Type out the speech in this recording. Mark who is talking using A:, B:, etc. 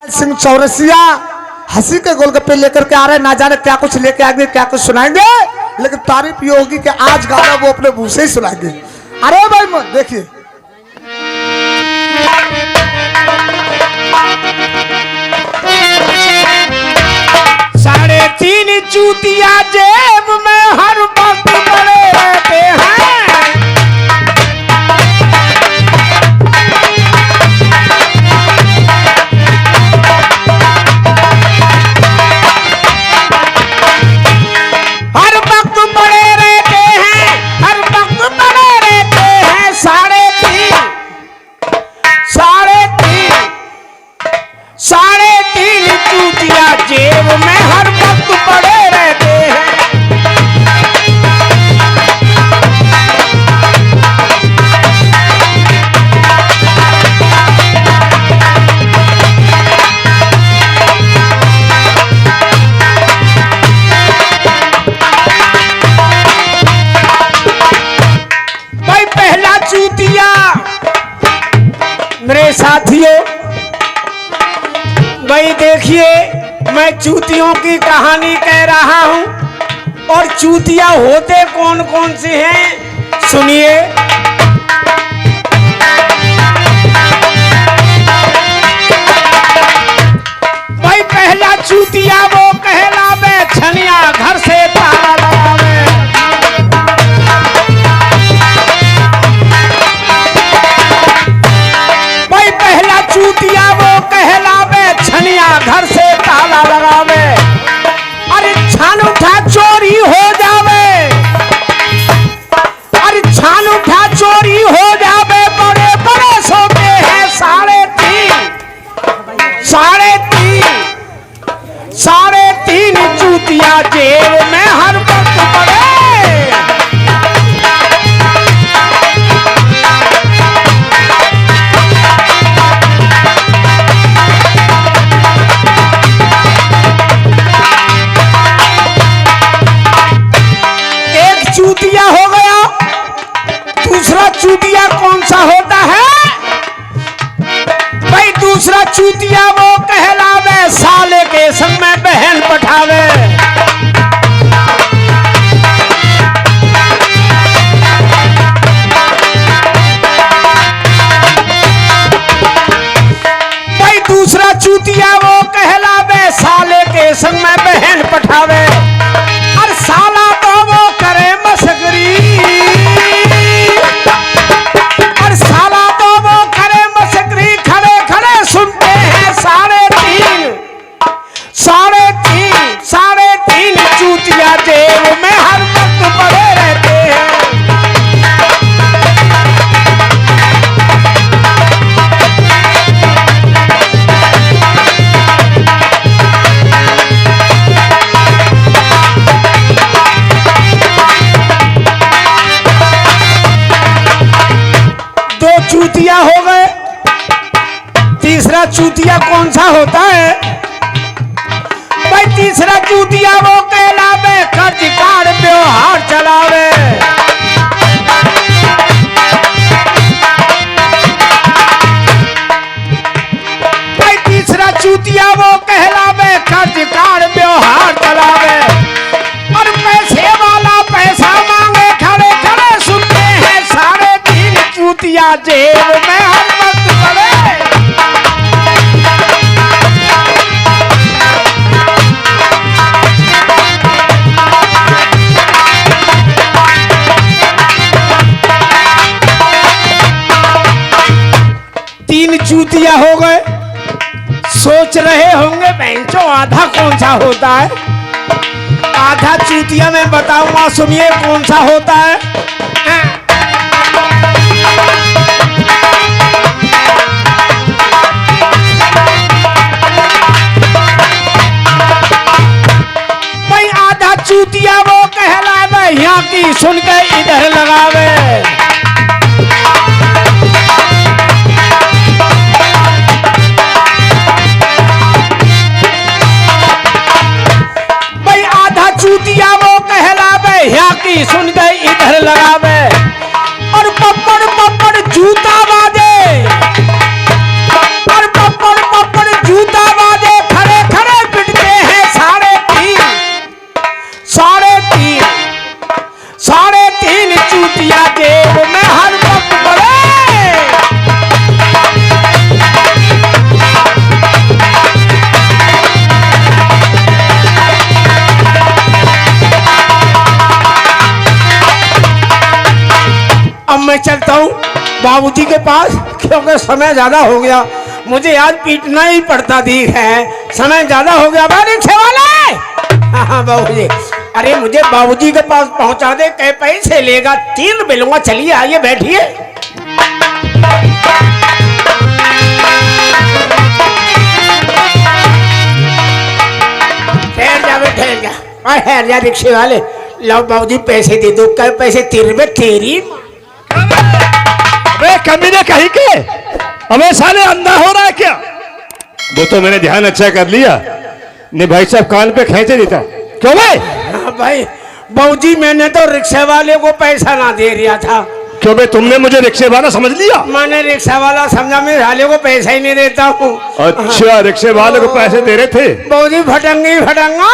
A: सिंह चौरसिया हंसी के गोलगप्पे लेकर के आ रहे, ना जाने क्या कुछ लेके आएंगे, क्या कुछ सुनाएंगे, लेकिन तारीफ ये होगी कि आज गाना वो अपने मुंह से ही सुनाएंगे। अरे भाई देखिए,
B: साढ़े तीन चूतिया जेब में हर वक्त पड़े रहते हैं। हर वक्त पड़े रहते हैं, हर वक्त पड़े रहते हैं। साढ़े तीन चूतिया जेब में हर वक्त पड़े रहते हैं। भाई पहला चूतिया मेरे साथियों, भाई देखिए मैं चूतियों की कहानी कह रहा हूं और चूतिया होते कौन कौन से हैं सुनिए। भाई पहला चूतिया वो कहलावे छनिया, घर से ताला लगावे। भाई पहला चूतिया वो कहलावे छनिया, घर से ताला लगावे। अरे छान उठा चोरी हो जावे, अरे छान उठा चोरी हो जावे। बड़े बड़े सोते हैं साढ़े तीन चूतिया जेब में हर वक्त पड़े। चूतिया हो गया। दूसरा चूतिया कौन सा होता है? भाई दूसरा चूतिया वो कहलावे साले के संग में बहन पठावे। भाई दूसरा चूतिया वो कहलावे साले के संग में बहन पठावे। और साला तो वो करे मस्करी, और साला तो वो करे मस्करी। खड़े खड़े सुनते हैं साढ़े तीन चूतिया जेब में हर वक्त पड़े रहते हैं। चूतिया हो गए। तीसरा चूतिया कौन सा होता है? भाई तीसरा चूतिया वो कहलावे कर्ज कार व्यवहार चलावे। भाई तीसरा चूतिया वो कहलावे कर्ज कार व्यवहार चलावे। और पैसे वाला पैसा मांगे, खड़े खड़े सुनते हैं साढ़े तीन चूतिया जेब में हर वक्त पड़े। तीन चूतिया हो गए। सोच रहे होंगे बेंचो आधा कौन सा होता है? आधा चूतिया मैं बताऊंगा, सुनिए कौन सा होता है। भाई आधा चूतिया वो कहलावे यहाँ की सुन के इधर लगावे। भाई आधा चूतिया वो कहलावे यहाँ की सुन के इधर लगावे। और पप्पड़ पप्पड़ जूता बाजे, और पप्पड़ पप्पड़ जूता मैं चलता हूँ बाबूजी के पास, क्योंकि समय ज्यादा हो गया, मुझे आज पीटना ही पड़ता दिख है, समय ज्यादा हो गया। भाई रिक्शे वाले, हाँ बाबूजी, अरे मुझे बाबूजी के पास पहुंचा दे, कै पैसे लेगा? 3 रुपए लूंगा। चलिए आइए बैठिए। ठहर जा और ठहर जा रिक्शे वाले, लो बाबूजी पैसे दे दो। कै पैसे? 3 रुपए तेरी।
C: अबे कमीने कहीं के, अबे साले अंधा हो रहा है क्या? वो तो मैंने ध्यान अच्छा कर लिया, नहीं भाई साहब कान पे खींचे देता। क्यों भाई?
B: हाँ भाई बाबूजी, मैंने तो रिक्शे वाले को पैसा ना दे दिया था।
C: क्यों भाई, तुमने मुझे रिक्शे वाला समझ लिया?
B: मैंने रिक्शा वाला समझा, मैं साले को पैसा ही नहीं देता हूँ।
C: अच्छा, रिक्शे वाले को पैसे दे रहे थे?
B: बाबूजी फटंगी फटंगा।